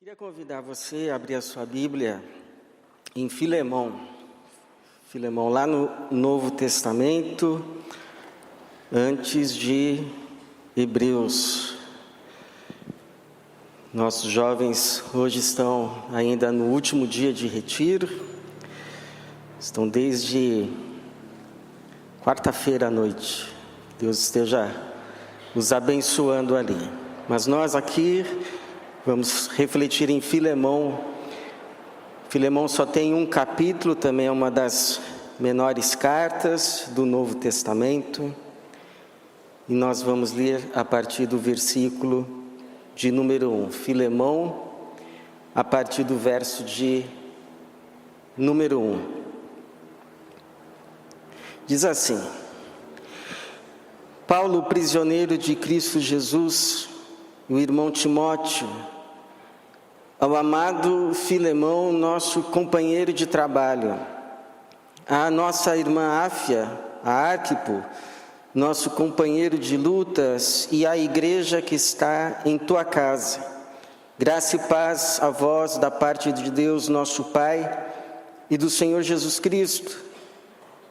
Queria convidar você a abrir a sua Bíblia em Filemão. Filemão, lá no Novo Testamento, antes de Hebreus. Nossos jovens hoje estão ainda no último dia de retiro. Estão desde quarta-feira à noite. Deus esteja os abençoando ali. Mas nós aqui vamos refletir em Filemão. Filemão só tem um capítulo, também é uma das menores cartas do Novo Testamento. E nós vamos ler a partir do versículo de número 1. Filemão, a partir do verso de número 1. Diz assim: Paulo, prisioneiro de Cristo Jesus, e o irmão Timóteo, ao amado Filemão, nosso companheiro de trabalho, à nossa irmã Áfia, a Arquipo, nosso companheiro de lutas, e à igreja que está em tua casa. Graça e paz a vós da parte de Deus, nosso Pai, e do Senhor Jesus Cristo.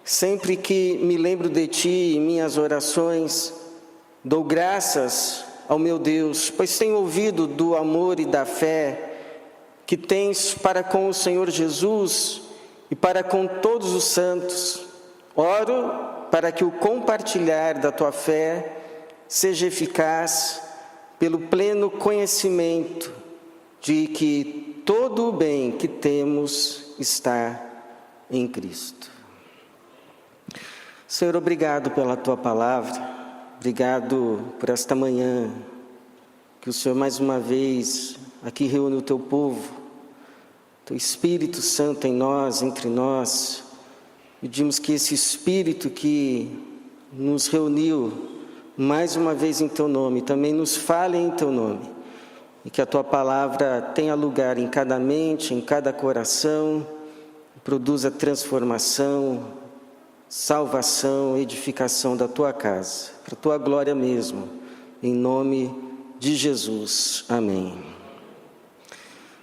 Sempre que me lembro de ti em minhas orações, dou graças ao meu Deus, pois tenho ouvido do amor e da fé que tens para com o Senhor Jesus e para com todos os santos. Oro para que o compartilhar da tua fé seja eficaz pelo pleno conhecimento de que todo o bem que temos está em Cristo. Senhor, obrigado pela tua palavra, obrigado por esta manhã, que o Senhor mais uma vez aqui reúne o teu povo, teu Espírito Santo em nós, entre nós. Pedimos que esse Espírito que nos reuniu mais uma vez em teu nome, também nos fale em teu nome, e que a tua palavra tenha lugar em cada mente, em cada coração, produza transformação, salvação, edificação da tua casa, para a tua glória mesmo, em nome de Jesus. Amém.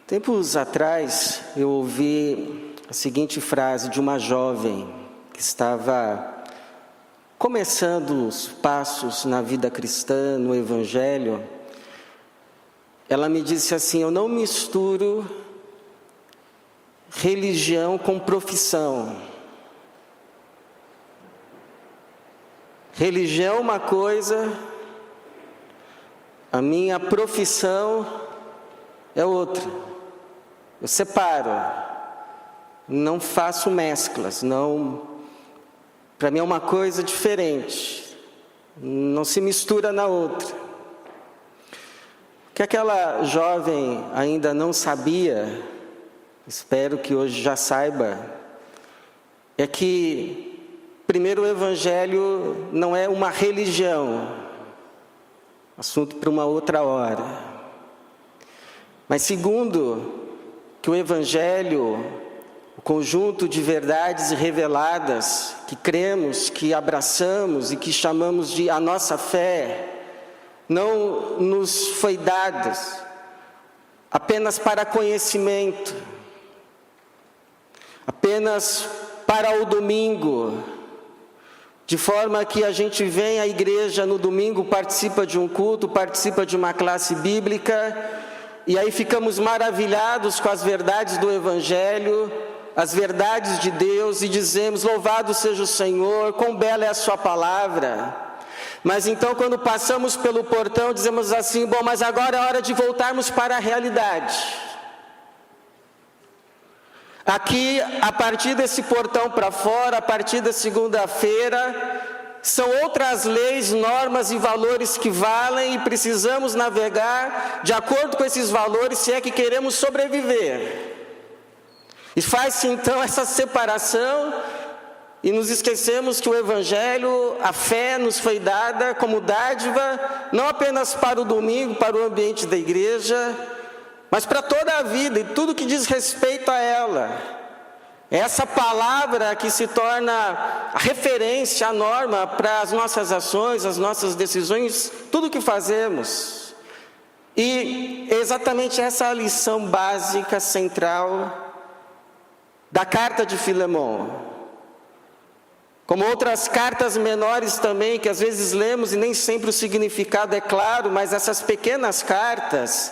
Tempos atrás, eu ouvi a seguinte frase de uma jovem que estava começando os passos na vida cristã, no Evangelho. Ela me disse assim: eu não misturo religião com profissão. Religião é uma coisa, a minha profissão é outra. Eu separo, não faço mesclas, não. Para mim é uma coisa diferente, não se mistura na outra. O que aquela jovem ainda não sabia, espero que hoje já saiba, é que, primeiro, o Evangelho não é uma religião, assunto para uma outra hora. Mas segundo, que o Evangelho, o conjunto de verdades reveladas que cremos, que abraçamos e que chamamos de a nossa fé, não nos foi dadas apenas para conhecimento, apenas para o domingo, de forma que a gente vem à igreja no domingo, participa de um culto, participa de uma classe bíblica, e aí ficamos maravilhados com as verdades do Evangelho, as verdades de Deus, e dizemos: louvado seja o Senhor, quão bela é a sua palavra. Mas então, quando passamos pelo portão, dizemos assim: bom, mas agora é hora de voltarmos para a realidade. Aqui, a partir desse portão para fora, a partir da segunda-feira, são outras leis, normas e valores que valem, e precisamos navegar de acordo com esses valores, se é que queremos sobreviver. E faz-se então essa separação, e nos esquecemos que o Evangelho, a fé, nos foi dada como dádiva, não apenas para o domingo, para o ambiente da igreja, mas para toda a vida e tudo que diz respeito a ela. É essa palavra que se torna a referência, a norma para as nossas ações, as nossas decisões, tudo que fazemos. E exatamente essa é a lição básica, central da carta de Filemão. Como outras cartas menores também, que às vezes lemos e nem sempre o significado é claro, mas essas pequenas cartas,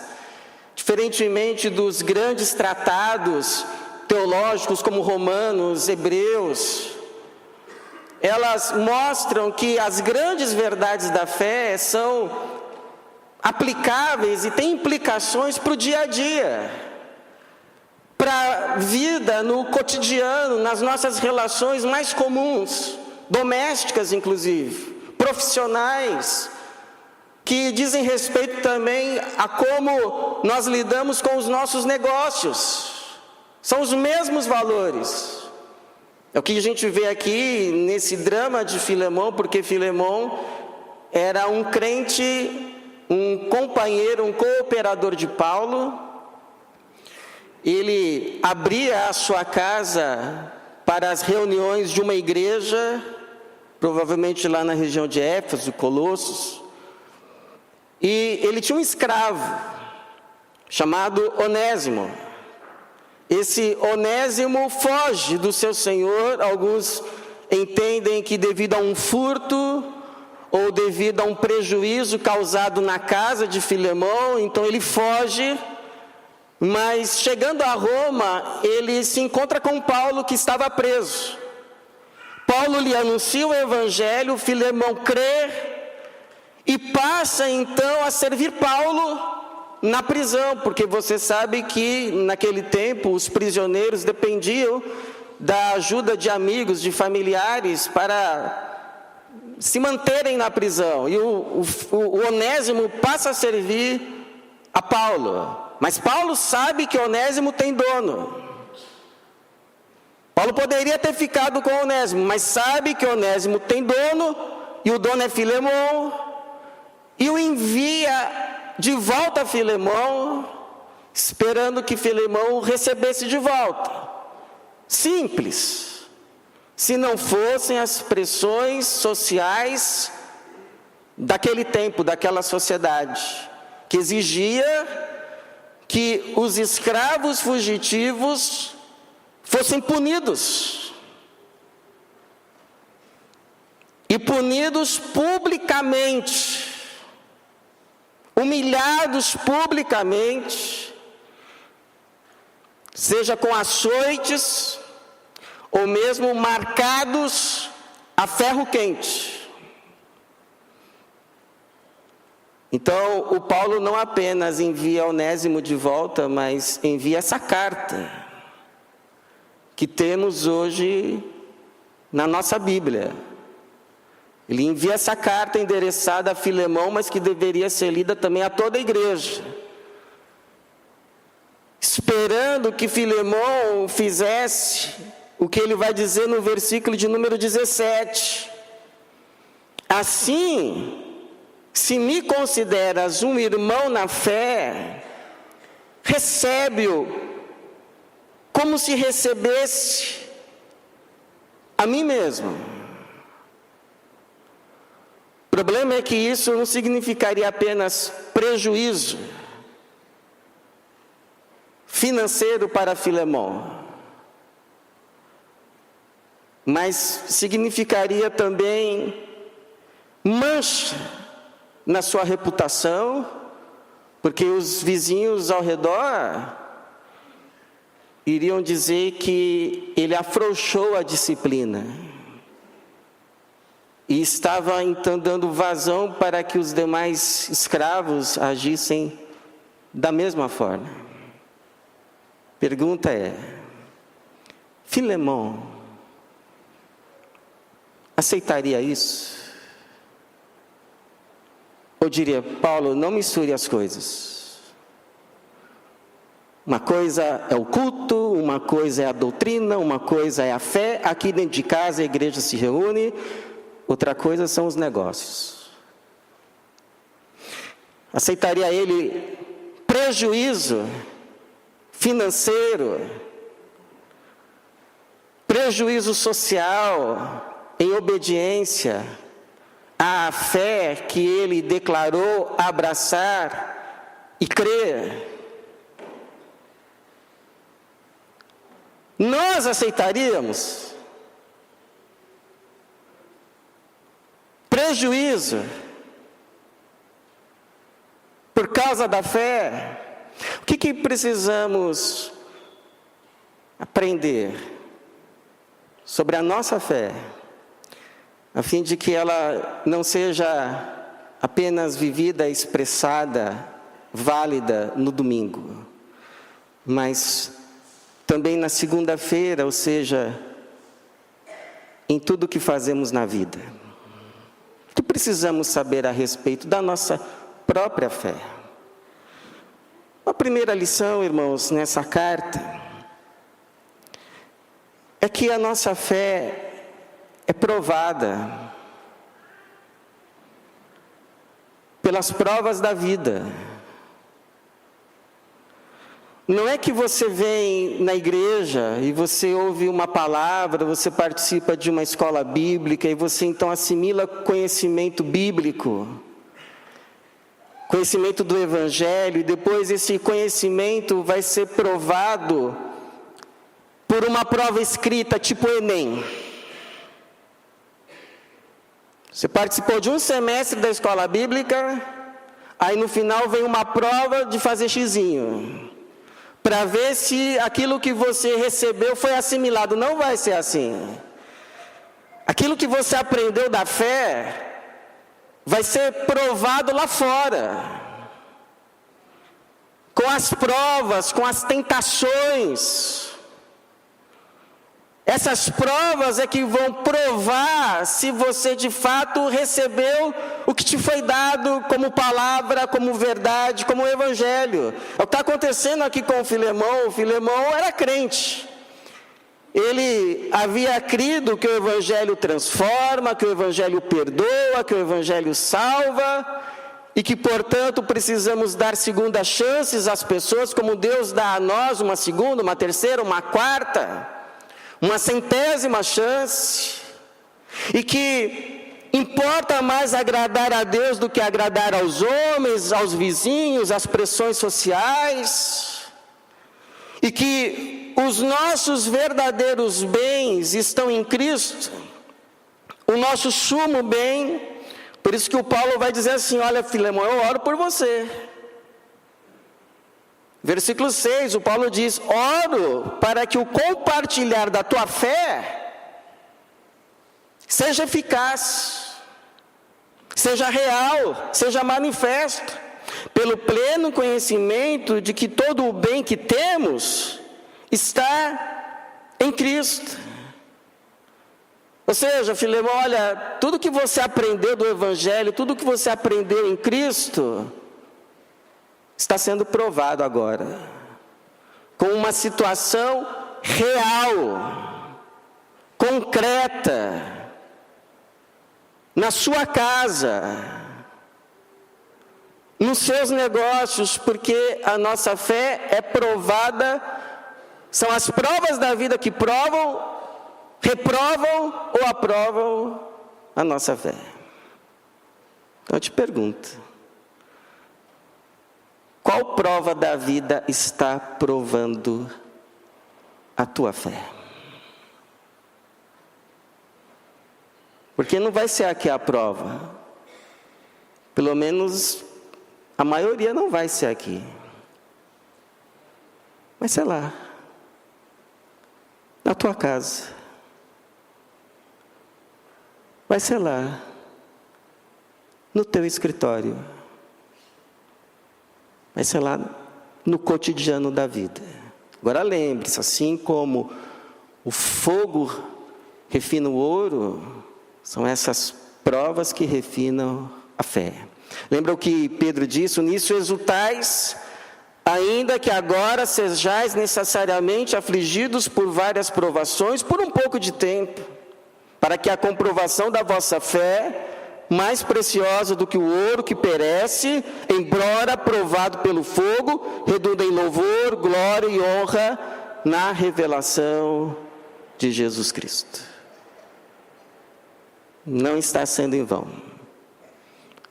diferentemente dos grandes tratados teológicos como Romanos, Hebreus, elas mostram que as grandes verdades da fé são aplicáveis e têm implicações para o dia a dia, para a vida no cotidiano, nas nossas relações mais comuns, domésticas inclusive, profissionais, que dizem respeito também a como nós lidamos com os nossos negócios. São os mesmos valores. É o que a gente vê aqui nesse drama de Filemão, porque Filemão era um crente, um companheiro, um cooperador de Paulo. Ele abria a sua casa para as reuniões de uma igreja, provavelmente lá na região de Éfeso, Colossos. E ele tinha um escravo, chamado Onésimo. Esse Onésimo foge do seu senhor. Alguns entendem que devido a um furto, ou devido a um prejuízo causado na casa de Filemão, então ele foge. Mas chegando a Roma, ele se encontra com Paulo, que estava preso. Paulo lhe anuncia o evangelho, Filemão crê e passa então a servir Paulo na prisão, porque você sabe que naquele tempo os prisioneiros dependiam da ajuda de amigos, de familiares para se manterem na prisão. E o Onésimo passa a servir a Paulo. Mas Paulo sabe que Onésimo tem dono. Paulo poderia ter ficado com Onésimo, mas sabe que Onésimo tem dono, e o dono é Filemão, e o envia de volta a Filemão, esperando que Filemão o recebesse de volta. Simples. Se não fossem as pressões sociais daquele tempo, daquela sociedade, que exigia que os escravos fugitivos fossem punidos. E punidos publicamente, humilhados publicamente, seja com açoites, ou mesmo marcados a ferro quente. Então, o Paulo não apenas envia Onésimo de volta, mas envia essa carta que temos hoje na nossa Bíblia. Ele envia essa carta endereçada a Filemão, mas que deveria ser lida também a toda a igreja, esperando que Filemão fizesse o que ele vai dizer no versículo de número 17. Assim, se me consideras um irmão na fé, recebe-o como se recebesse a mim mesmo. O problema é que isso não significaria apenas prejuízo financeiro para Filemão, mas significaria também mancha na sua reputação, porque os vizinhos ao redor iriam dizer que ele afrouxou a disciplina e estava então dando vazão para que os demais escravos agissem da mesma forma. Pergunta é: Filemão aceitaria isso? Ou diria: Paulo, não misture as coisas. Uma coisa é o culto, uma coisa é a doutrina, uma coisa é a fé. Aqui dentro de casa a igreja se reúne, outra coisa são os negócios. Aceitaria ele prejuízo financeiro, prejuízo social, em obediência à fé que ele declarou abraçar e crer, nós aceitaríamos prejuízo por causa da fé? O que precisamos aprender sobre a nossa fé, a fim de que ela não seja apenas vivida, expressada, válida no domingo, mas também na segunda-feira, ou seja, em tudo que fazemos na vida? O que precisamos saber a respeito da nossa própria fé? A primeira lição, irmãos, nessa carta, é que a nossa fé é provada pelas provas da vida. Não é que você vem na igreja e você ouve uma palavra, você participa de uma escola bíblica e você então assimila conhecimento bíblico, conhecimento do Evangelho, e depois esse conhecimento vai ser provado por uma prova escrita, tipo Enem. Você participou de um semestre da escola bíblica, aí no final vem uma prova de fazer xizinho, para ver se aquilo que você recebeu foi assimilado. Não vai ser assim. Aquilo que você aprendeu da fé vai ser provado lá fora, com as provas, com as tentações. Essas provas é que vão provar se você de fato recebeu o que te foi dado como palavra, como verdade, como evangelho. É o que está acontecendo aqui com o Filemão. O Filemão era crente. Ele havia crido que o evangelho transforma, que o evangelho perdoa, que o evangelho salva, e que, portanto, precisamos dar segundas chances às pessoas, como Deus dá a nós uma segunda, uma terceira, uma quarta, uma centésima chance, e que importa mais agradar a Deus do que agradar aos homens, aos vizinhos, às pressões sociais, e que os nossos verdadeiros bens estão em Cristo, o nosso sumo bem. Por isso que o Paulo vai dizer assim: olha, Filemão, eu oro por você. Versículo 6, o Paulo diz: oro para que o compartilhar da tua fé seja eficaz, seja real, seja manifesto, pelo pleno conhecimento de que todo o bem que temos está em Cristo. Ou seja, Filemão, olha, tudo que você aprendeu do Evangelho, tudo que você aprendeu em Cristo, está sendo provado agora, com uma situação real, concreta, na sua casa, nos seus negócios, porque a nossa fé é provada, são as provas da vida que provam, reprovam ou aprovam a nossa fé. Então eu te pergunto, qual prova da vida está provando a tua fé? Porque não vai ser aqui a prova, pelo menos a maioria não vai ser aqui, mas sei lá, na tua casa, vai ser lá, no teu escritório, vai ser lá no cotidiano da vida. Agora lembre-se, assim como o fogo refina o ouro, são essas provas que refinam a fé. Lembra o que Pedro disse? Nisso exultais, ainda que agora sejais necessariamente afligidos por várias provações, por um pouco de tempo, para que a comprovação da vossa fé, mais preciosa do que o ouro que perece, embora provado pelo fogo, redunda em louvor, glória e honra na revelação de Jesus Cristo. Não está sendo em vão.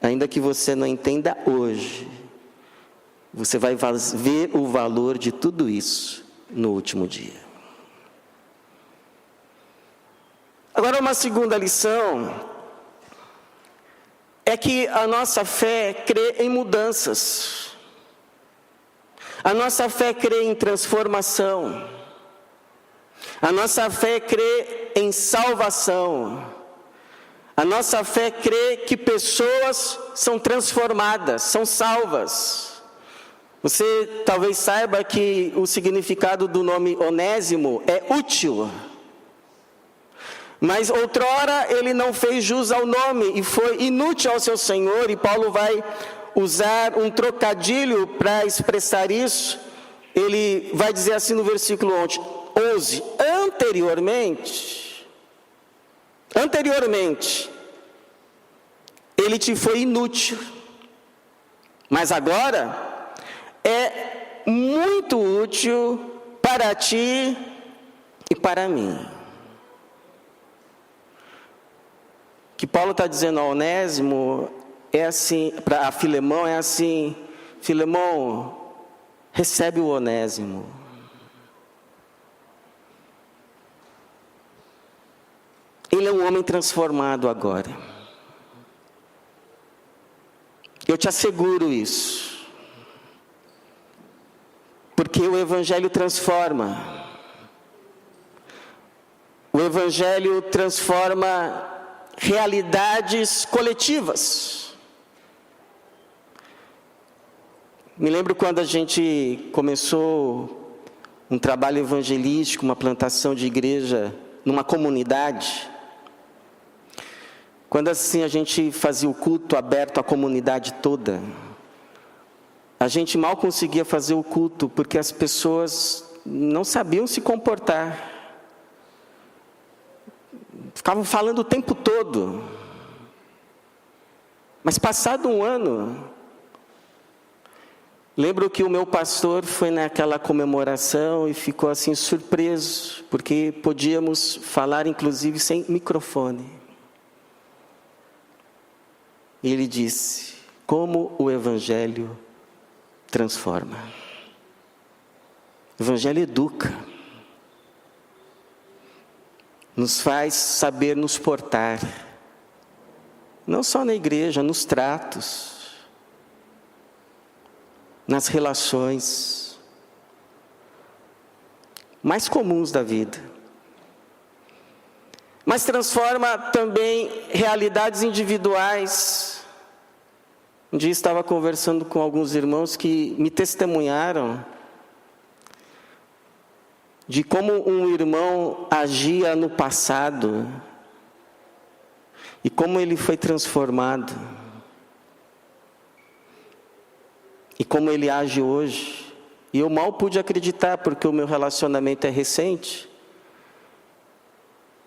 Ainda que você não entenda hoje, Você vai ver o valor de tudo isso no último dia. Agora, uma segunda lição é que a nossa fé crê em mudanças. A nossa fé crê em transformação. A nossa fé crê em salvação. A nossa fé crê que pessoas são transformadas, são salvas. Você talvez saiba que o significado do nome Onésimo é útil. Mas outrora ele não fez jus ao nome e foi inútil ao seu Senhor. E Paulo vai usar um trocadilho para expressar isso. Ele vai dizer assim no versículo 11: Anteriormente, ele te foi inútil, mas agora é muito útil para ti e para mim. O que Paulo está dizendo ao Onésimo é assim, para Filemão é assim: Filemão, recebe o Onésimo. Ele é um homem transformado agora. Eu te asseguro isso. Porque o Evangelho transforma. O Evangelho transforma realidades coletivas. Me lembro quando a gente começou um trabalho evangelístico, uma plantação de igreja numa comunidade. Quando assim a gente fazia o culto aberto à comunidade toda, a gente mal conseguia fazer o culto porque as pessoas não sabiam se comportar. Ficavam falando o tempo todo. Mas passado um ano, lembro que o meu pastor foi naquela comemoração e ficou assim surpreso, porque podíamos falar inclusive sem microfone. E ele disse: como o Evangelho transforma. O Evangelho educa. Nos faz saber nos portar. Não só na igreja, nos tratos. Nas relações mais comuns da vida. Mas transforma também realidades individuais. Um dia estava conversando com alguns irmãos que me testemunharam de como um irmão agia no passado e como ele foi transformado e como ele age hoje. E eu mal pude acreditar, porque o meu relacionamento é recente.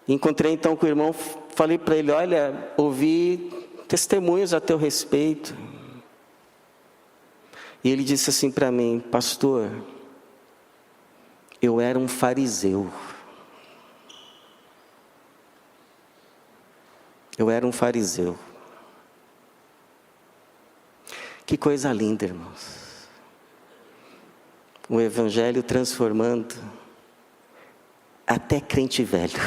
Encontrei então com o irmão, falei para ele: olha, ouvi testemunhos a teu respeito. E ele disse assim para mim: pastor, eu era um fariseu. Eu era um fariseu. Que coisa linda, irmãos. O Evangelho transformando até crente velho.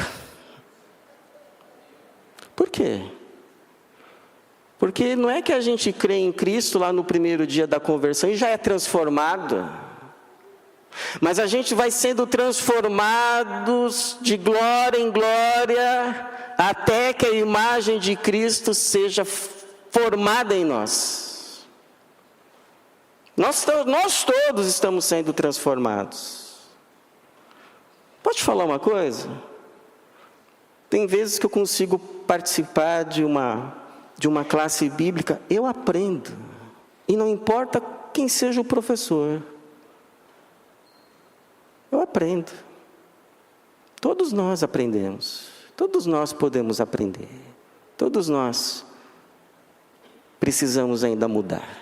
Por quê? Porque não é que a gente crê em Cristo lá no primeiro dia da conversão e já é transformado. Mas a gente vai sendo transformados de glória em glória, até que a imagem de Cristo seja formada em nós. Nós todos estamos sendo transformados. Pode te falar uma coisa? Tem vezes que eu consigo participar de uma classe bíblica, eu aprendo. E não importa quem seja o professor. Eu aprendo. Todos nós aprendemos. Todos nós podemos aprender. Todos nós precisamos ainda mudar.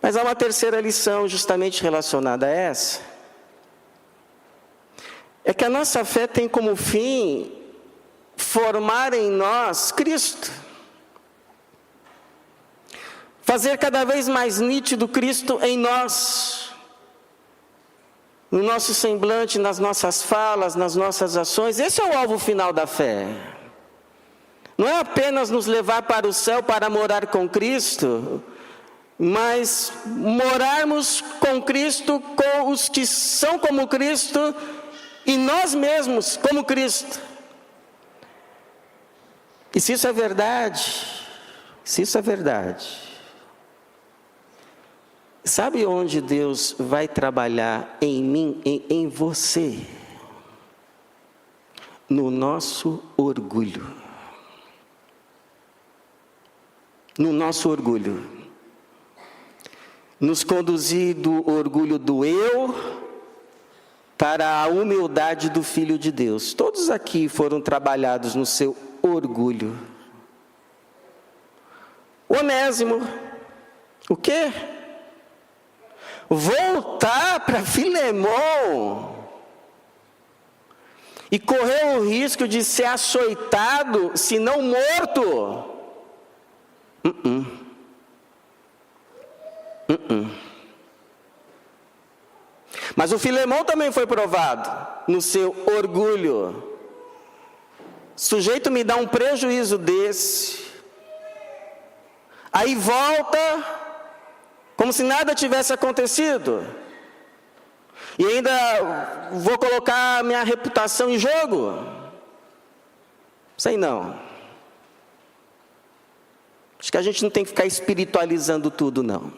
Mas há uma terceira lição justamente relacionada a essa. É que a nossa fé tem como fim formar em nós Cristo. fazer cada vez mais nítido Cristo em nós, no nosso semblante, nas nossas falas, nas nossas ações. Esse é o alvo final da fé. Não é apenas nos levar para o céu para morar com Cristo, mas morarmos com Cristo, com os que são como Cristo, e nós mesmos como Cristo. E se isso é verdade, sabe onde Deus vai trabalhar em mim, em você? No nosso orgulho. No nosso orgulho. Nos conduzir do orgulho do eu para a humildade do Filho de Deus. Todos aqui foram trabalhados no seu orgulho. Onésimo, o quê? Voltar para Filemão e correr o risco de ser açoitado, se não morto. Mas o Filemão também foi provado no seu orgulho. Sujeito me dá um prejuízo desse, aí volta como se nada tivesse acontecido, e ainda vou colocar minha reputação em jogo. Sei não. Acho que a gente não tem que ficar espiritualizando tudo, não.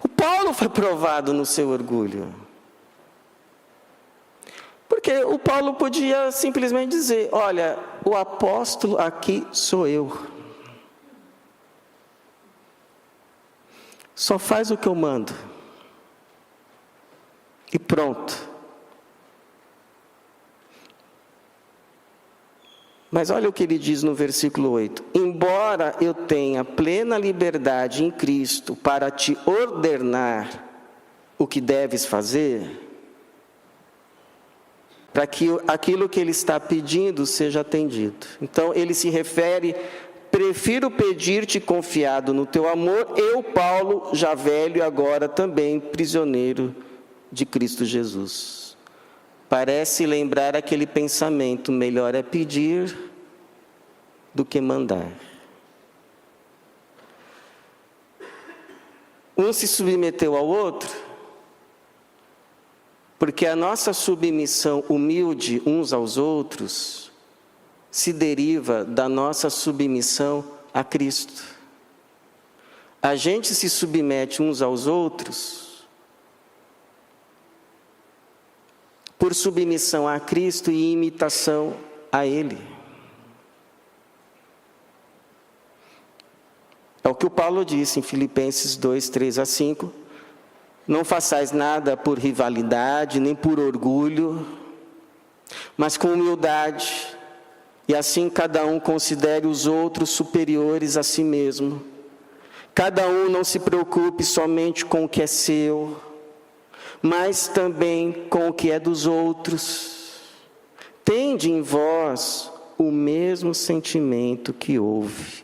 O Paulo foi provado no seu orgulho. Porque o Paulo podia simplesmente dizer: olha, o apóstolo aqui sou eu. Só faz o que eu mando. E pronto. Mas olha o que ele diz no versículo 8: embora eu tenha plena liberdade em Cristo para te ordenar o que deves fazer, para que aquilo que ele está pedindo seja atendido. Então ele se refere: prefiro pedir-te confiado no teu amor, eu, Paulo, já velho e agora também prisioneiro de Cristo Jesus. Parece lembrar aquele pensamento: melhor é pedir do que mandar. Um se submeteu ao outro, porque a nossa submissão humilde uns aos outros se deriva da nossa submissão a Cristo. A gente se submete uns aos outros por submissão a Cristo e imitação a Ele. É o que o Paulo disse em Filipenses 2, 3-5. Não façais nada por rivalidade, nem por orgulho, mas com humildade, e assim cada um considere os outros superiores a si mesmo. Cada um não se preocupe somente com o que é seu, mas também com o que é dos outros. Tende em vós o mesmo sentimento que houve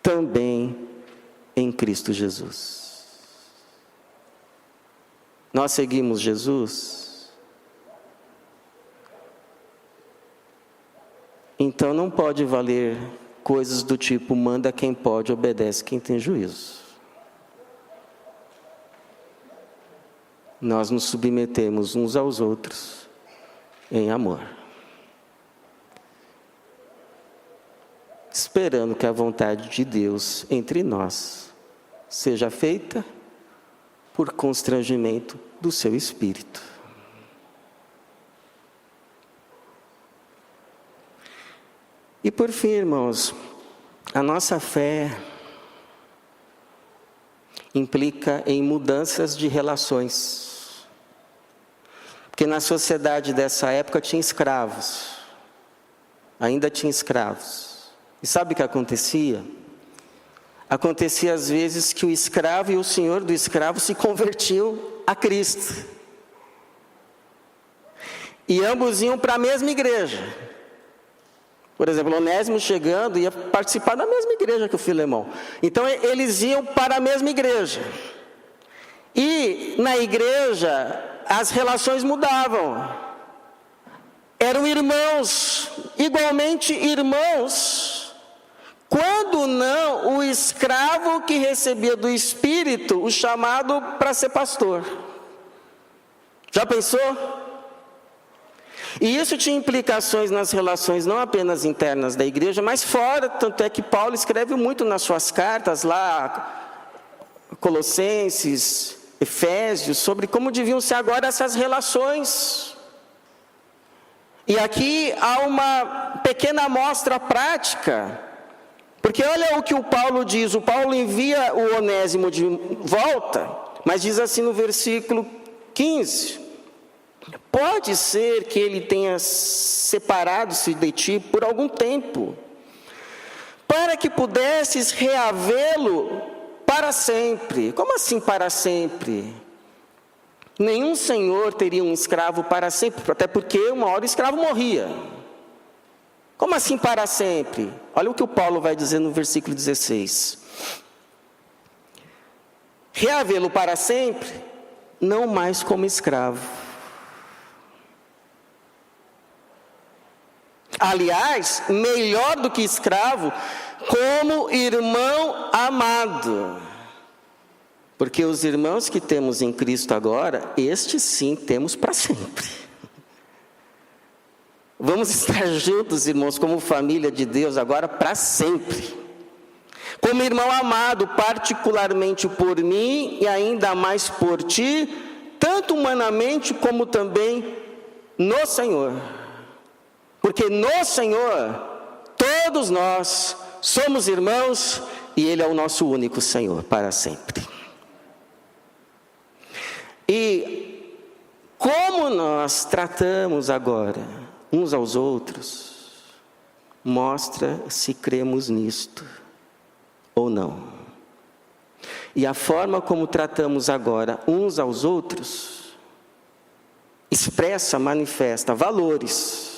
também em Cristo Jesus. Nós seguimos Jesus? Então não pode valer coisas do tipo: manda quem pode, obedece quem tem juízo. Nós nos submetemos uns aos outros em amor, esperando que a vontade de Deus entre nós seja feita por constrangimento do seu Espírito. E por fim, irmãos, a nossa fé implica em mudanças de relações. Porque na sociedade dessa época tinha escravos, ainda tinha escravos. E sabe o que acontecia? Acontecia às vezes que o escravo e o senhor do escravo se convertiam a Cristo. E ambos iam para a mesma igreja. Por exemplo, Onésimo chegando ia participar da mesma igreja que o Filemão. Então eles iam para a mesma igreja. E na igreja as relações mudavam. Eram irmãos, igualmente irmãos. Quando não, o escravo que recebia do Espírito o chamado para ser pastor. Já pensou? E isso tinha implicações nas relações não apenas internas da igreja, mas fora. Tanto é que Paulo escreve muito nas suas cartas lá, Colossenses, Efésios, sobre como deviam ser agora essas relações. E aqui há uma pequena amostra prática, porque olha o que o Paulo diz. O Paulo envia o Onésimo de volta, mas diz assim no versículo 15: pode ser que ele tenha separado-se de ti por algum tempo, para que pudesses reavê-lo para sempre. Como assim para sempre? Nenhum senhor teria um escravo para sempre, até porque uma hora o escravo morria. Como assim para sempre? Olha o que o Paulo vai dizer no versículo 16. Reavê-lo para sempre, não mais como escravo. Aliás, melhor do que escravo, como irmão amado. Porque os irmãos que temos em Cristo agora, estes sim temos para sempre. Vamos estar juntos, irmãos, como família de Deus agora para sempre. Como irmão amado, particularmente por mim e ainda mais por ti, tanto humanamente como também no Senhor. Porque no Senhor, todos nós somos irmãos e Ele é o nosso único Senhor para sempre. E como nós tratamos agora uns aos outros, mostra se cremos nisto ou não. E a forma como tratamos agora uns aos outros, expressa, manifesta valores,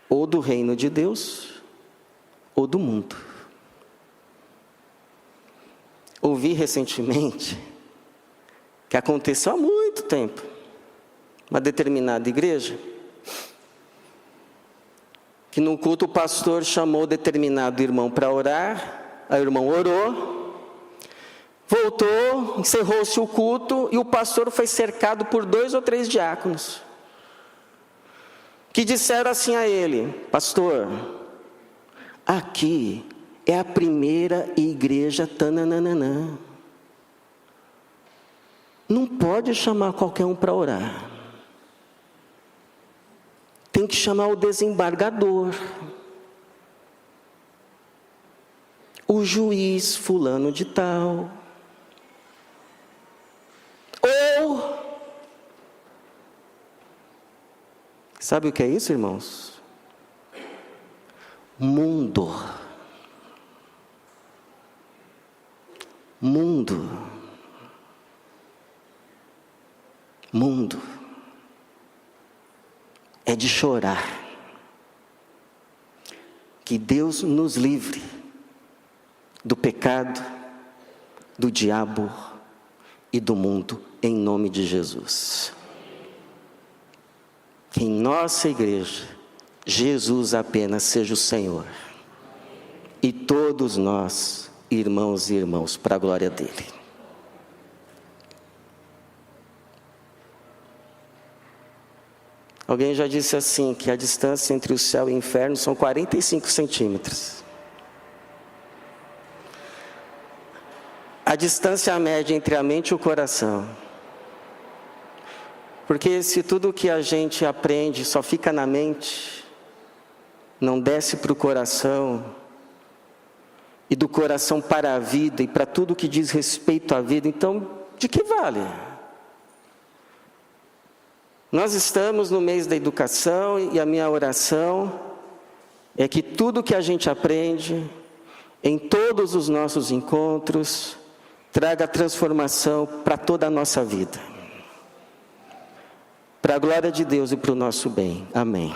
ou do reino de Deus, ou do mundo. Ouvi recentemente que aconteceu há muito tempo, uma determinada igreja, que no culto o pastor chamou determinado irmão para orar, o irmão orou, voltou, encerrou-se o culto, e o pastor foi cercado por 2 ou 3 diáconos, que disseram assim a ele: pastor, aqui é a primeira igreja tananana. Não pode chamar qualquer um para orar. Tem que chamar o desembargador, o juiz fulano de tal. Ou, sabe o que é isso, irmãos? Mundo. É de chorar. Que Deus nos livre do pecado, do diabo e do mundo, em nome de Jesus. Que em nossa igreja, Jesus apenas seja o Senhor. E todos nós, irmãos e irmãos, para a glória dele. Alguém já disse assim, que a distância entre o céu e o inferno são 45 centímetros. A distância média entre a mente e o coração. Porque se tudo que a gente aprende só fica na mente, não desce para o coração, e do coração para a vida, e para tudo que diz respeito à vida, então, de que vale? Nós estamos no mês da educação, e a minha oração é que tudo que a gente aprende, em todos os nossos encontros, traga transformação para toda a nossa vida. Para a glória de Deus e para o nosso bem. Amém.